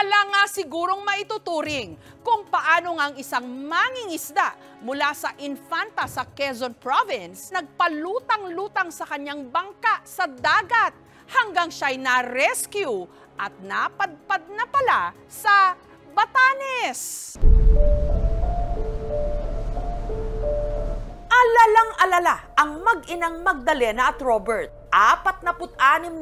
lang nga sigurong maituturing kung paano nga ang isang mangingisda mula sa Infanta sa Quezon Province nagpalutang-lutang sa kanyang bangka sa dagat hanggang siya'y na-rescue at napadpad na pala sa Batanes. Alalang-alala ang mag-inang Magdalena at Robert. 46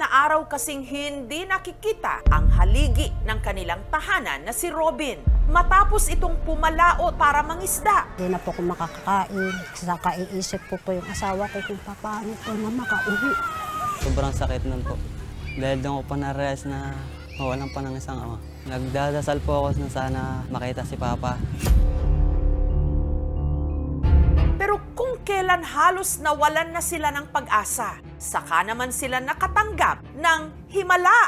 na araw kasing hindi nakikita ang haligi ng kanilang tahanan na si Robin matapos itong pumalao para mangisda. Hindi na po ako makakakain. Saka iisip ko po yung asawa ko kung paano po na makauwi. Sobrang sakit nun po. Dahil doon ko pa na-realize na mawalan pa ng isang ama. Nagdadasal po ako na sana makita si Papa. Pero kung kailan halos nawalan na sila ng pag-asa, saka naman sila nakatanggap ng himala.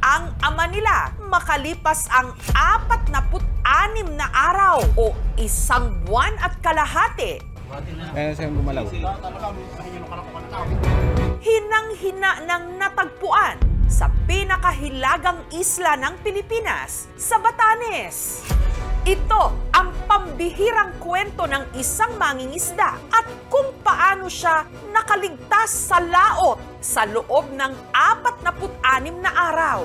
Ang ama nila makalipas ang 46 na araw o 1 buwan at kalahati. Hinang-hina ng natagpuan sa pinakahilagang isla ng Pilipinas, sa Batanes. Ito ang pambihirang kwento ng isang mangingisda at kung paano siya nakaligtas sa laot sa loob ng 46 na araw.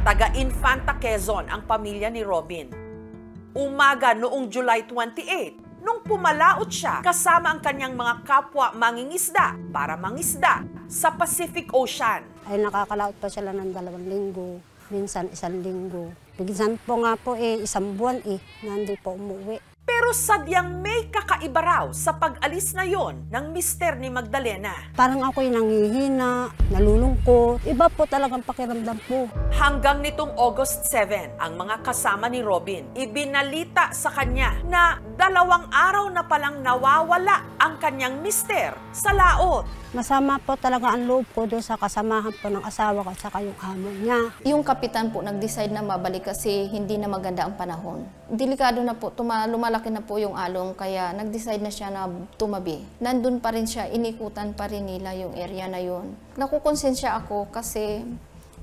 Taga Infanta, Quezon ang pamilya ni Robin. Umaga noong July 28, nung pumalaot siya kasama ang kanyang mga kapwa mangingisda para mangisda sa Pacific Ocean. Ay nakakalaot pa sila ng 2 linggo, minsan 1 linggo. Minsan po nga po 1 buwan na hindi po umuwi. Pero sadyang may kakaiba raw sa pag-alis na yon ng mister ni Magdalena. Parang ako'y nangihina, nalulungkot. Iba po talagang pakiramdam po. Hanggang nitong August 7, ang mga kasama ni Robin, ibinalita sa kanya na 2 araw na palang nawawala ang kanyang mister sa laot. Masama po talaga ang loob ko doon sa kasamahan po ng asawa ko at saka yung amo niya. Yung kapitan po nag-decide na mabalik kasi hindi na maganda ang panahon. Delikado na po, lumalaki na po yung alon kaya nag-decide na siya na tumabi. Nandun pa rin siya, inikutan pa rin nila yung area na yun. Nakukonsensya ako kasi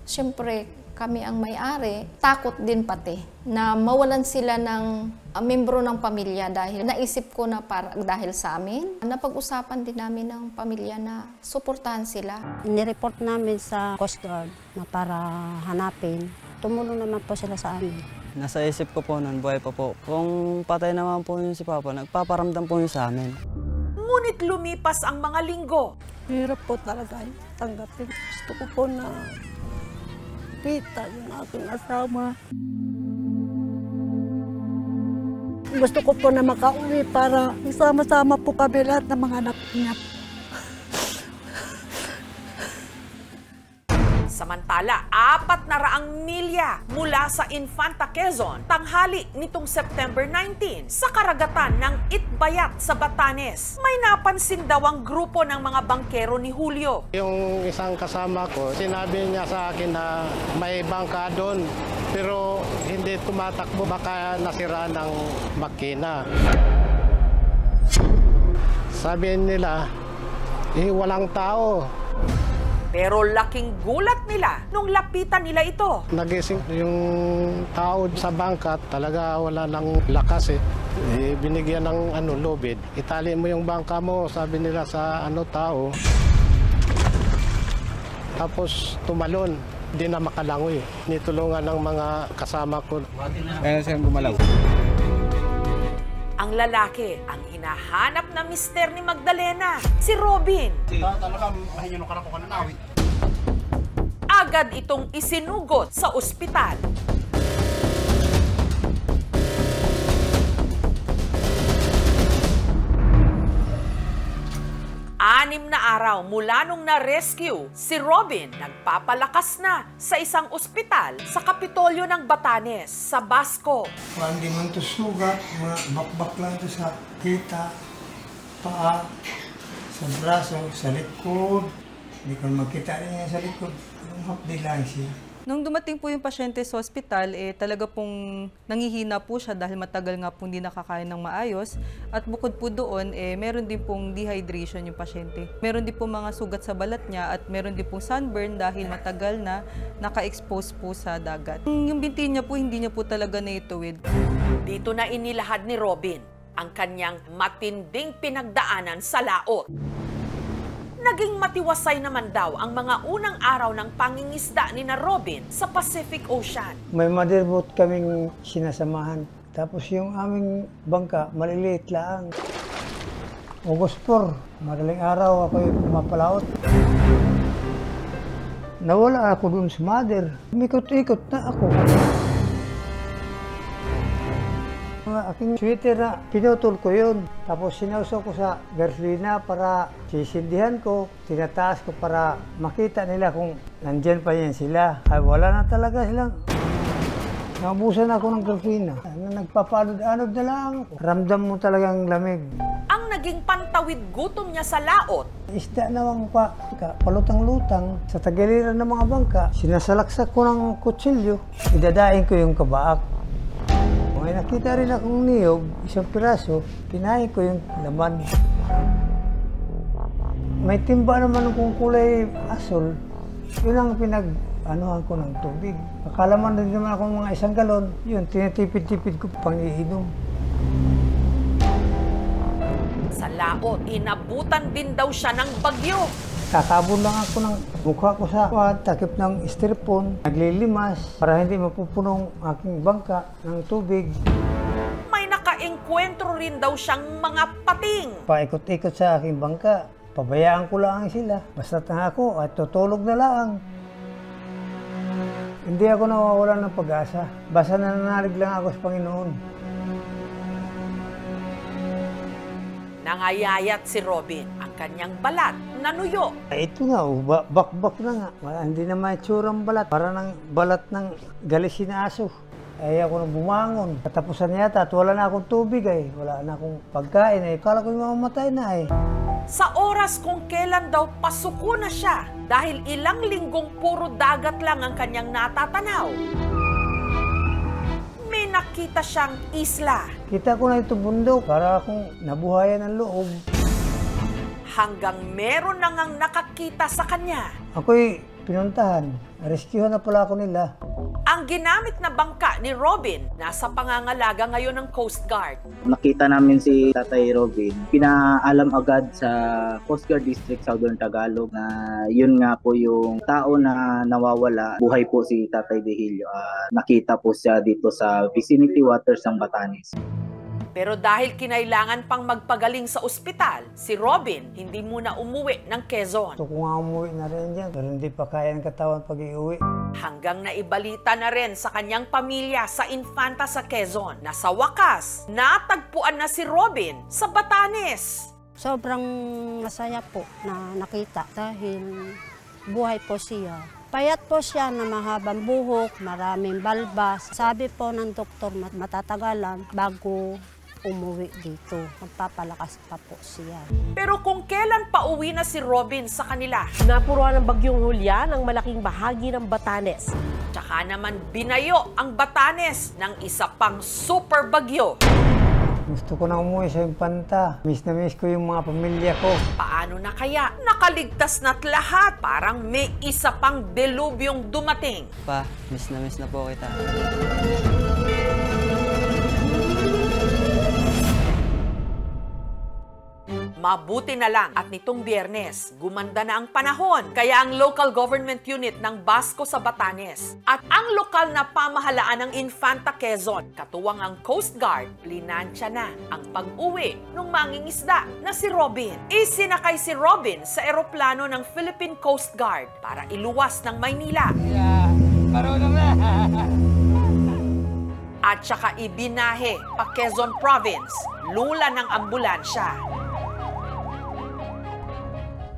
siyempre kami ang may-ari. Takot din pati na mawalan sila ng membro ng pamilya dahil naisip ko na dahil sa amin. Napag-usapan din namin ng pamilya na suportahan sila. Inireport namin sa Coast Guard na para hanapin. Tumulong naman po sila sa amin. Nasa isip ko po nun, buhay pa po. Kung patay naman po yun si Papa, nagpaparamdam po yun sa amin. Ngunit lumipas ang mga linggo. Hirap po talaga tanggapin. Gusto ko po na kita yung aking asawa. Gusto ko po na makauwi para isama-sama po kami lahat ng mga anak niya. Samantala, 400 milya mula sa Infanta, Quezon, tanghali nitong September 19 sa karagatan ng Itbayat sa Batanes. May napansin daw ang grupo ng mga bangkero ni Julio. Yung isang kasama ko, sinabi niya sa akin na may bangka doon, pero hindi tumatakbo, baka nasira ng makina. Sabi nila, walang tao. Pero laking gulat nila nung lapitan nila ito. Nagising yung tao sa bangka, talaga wala nang lakas binigyan ng lubid. Itali mo yung bangka mo, sabi nila sa tao. Tapos tumalon, hindi na makalangoy. Nitulungan ng mga kasama ko. Kaya siyang gumalaw. Ang lalaki, ang hinahanap na mister ni Magdalena, si Robin. Agad itong isinugot sa ospital. 6 na araw mula nung na-rescue, si Robin nagpapalakas na sa isang ospital sa Kapitolyo ng Batanes, sa Basco. Hindi man ito sugat, bakbak lang ito sa kita, paa, sa braso, sa likod. Hindi ko makita rin niya sa likod. Hapdi lang siya. Nung dumating po yung pasyente sa ospital, talaga pong nangihina po siya dahil matagal nga po hindi nakakain ng maayos. At bukod po doon, meron din pong dehydration yung pasyente. Meron din po mga sugat sa balat niya at meron din pong sunburn dahil matagal na naka-expose po sa dagat. Yung binti niya po, hindi niya po talaga naituwid. Dito na inilahad ni Robin ang kanyang matinding pinagdaanan sa laot. Naging matiwasay naman daw ang mga unang araw ng pangingisda ni na Robin sa Pacific Ocean. May motherboat kaming sinasamahan. Tapos yung aming bangka, maliliit lang. August 4, madaling araw ako yung pumapalaot. Nawala ako dun sa mother. Umikot-ikot na ako. Aking sweater na pinutol ko yun. Tapos sinauso ko sa gasolina para sisindihan ko. Tinataas ko para makita nila kung nandyan pa yan sila. Ay wala na talaga silang. Nabusan ako ng gasolina. Nagpapanod-anod na lang ako. Ramdam mo talagang lamig. Ang naging pantawid gutom niya sa laot. Isda naman pa, palutang-lutang sa tagiliran ng mga bangka. Sinasalaksak ko ng kutsilyo. Idadaing ko yung kabaak. May nakita rin akong niyog, isang piraso, kinain ko yung laman. May timba naman kung kulay asol, yun ang pinag-anuhan ko ng tubig. Akalaman din naman akong mga 1 galon, yun, tinitipid-tipid ko pang iinom. Sa laot, inabutan din daw siya ng bagyo. Kakabon lang ako ng mukha ko sa takip ng styrofoam, naglilimas para hindi mapupunong aking bangka ng tubig. May nakaengkwentro rin daw siyang mga pating. Paikot-ikot sa aking bangka, pabayaan ko lang sila. Basta na ako at tutulog na lang. Hindi ako nawawalan ng pag-asa. Basta nananalig lang ako sa Panginoon. Nangayayat si Robin ang kanyang balat na nuyo. Ito nga, bakbak na nga. Hindi na may tsurang balat. Para ng balat ng galisin na aso. Ay ako na bumangon. Katapusan yata at wala na akong tubig ay. Wala na akong pagkain ay. Kala ko yung mamamatay na ay. Sa oras kung kailan daw pasuko na siya dahil ilang linggong puro dagat lang ang kanyang natatanaw. May nakita siyang isla. Kita ko na ito bundok para akong nabuhayan ng loob. Hanggang meron na ngang nakakita sa kanya. Ako'y pinuntahan. Rescuehan na pala ako nila. Ang ginamit na bangka ni Robin nasa pangangalaga ngayon ng Coast Guard. Nakita namin si Tatay Robin. Pinaalam agad sa Coast Guard District Southern Tagalog na yun nga po yung tao na nawawala. Buhay po si Tatay Dehilio. Nakita po siya dito sa vicinity waters ng Batanes. Pero dahil kinailangan pang magpagaling sa ospital, si Robin hindi muna umuwi ng Quezon. Gusto ko nga umuwi na rin dyan, pero hindi pa kaya ng katawan pag iuwi. Hanggang naibalita na rin sa kanyang pamilya sa Infanta sa Quezon na sa wakas, natagpuan na si Robin sa Batanes. Sobrang masaya po na nakita dahil buhay po siya. Payat po siya na mahabang buhok, maraming balbas. Sabi po ng doktor matatagalan bago umuwi dito. Magpapalakas pa po siya. Pero kung kailan pa uwi na si Robin sa kanila? Napuruan ng bagyong Hulya ng malaking bahagi ng Batanes. Tsaka naman binayo ang Batanes ng isa pang super bagyo. Gusto ko na umuwi sa Infanta. Miss na miss ko yung mga pamilya ko. Paano na kaya? Nakaligtas na't lahat. Parang may isa pang delubyong dumating. Pa, miss na po kita. Mabuti na lang at nitong Biyernes, gumanda na ang panahon. Kaya ang local government unit ng Basco sa Batanes at ang lokal na pamahalaan ng Infanta Quezon, katuwang ang Coast Guard, plinansya na ang pag-uwi ng mangingisda na si Robin. Isinakay si Robin sa eroplano ng Philippine Coast Guard para iluwas ng Maynila. At saka ibinahe pa Quezon Province, lula ng ambulansya.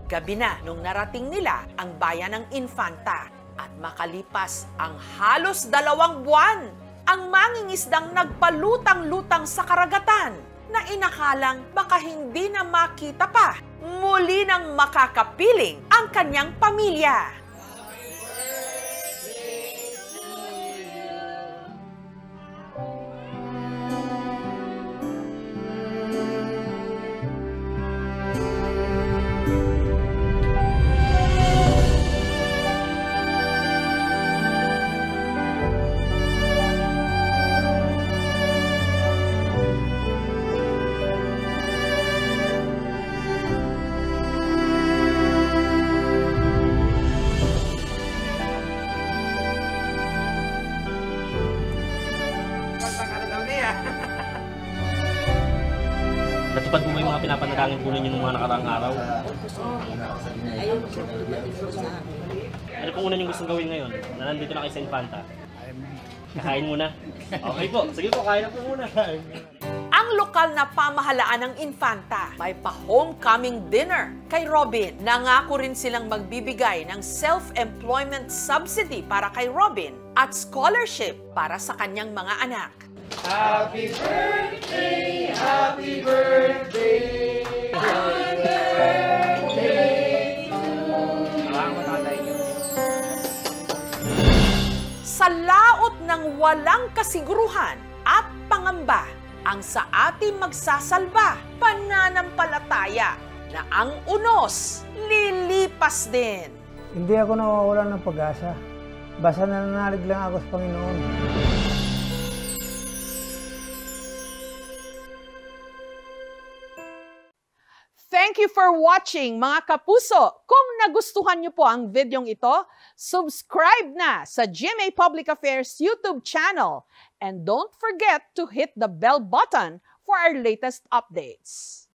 Gabi na nung narating nila ang bayan ng Infanta at makalipas ang halos 2 buwan, ang mangingisdang nagpalutang-lutang sa karagatan na inakalang baka hindi na makita pa. Muli nang makakapiling ang kanyang pamilya. Natupad mo ba yung mga pinapanalangin po ninyo ng mga nakaraang araw? Ano pong una yung gustong gawin ngayon? Na nandito na kayo sa Infanta? Kakain muna? Okay po, sige po, kain na po muna. Ang lokal na pamahalaan ng Infanta may pa-homecoming dinner kay Robin. Nangako rin silang magbibigay ng self-employment subsidy para kay Robin at scholarship para sa kanyang mga anak. Happy birthday, happy birthday, happy birthday to you. Sa laot ng walang kasiguruhan at pangamba, ang sa ating magsasalba, pananampalataya na ang unos lilipas din. Hindi ako nawawalan ng pag-asa. Basta nananalig lang ako sa Panginoon. Thank you for watching, mga kapuso. Kung nagustuhan niyo po ang videong ito, subscribe na sa GMA Public Affairs YouTube channel. And don't forget to hit the bell button for our latest updates.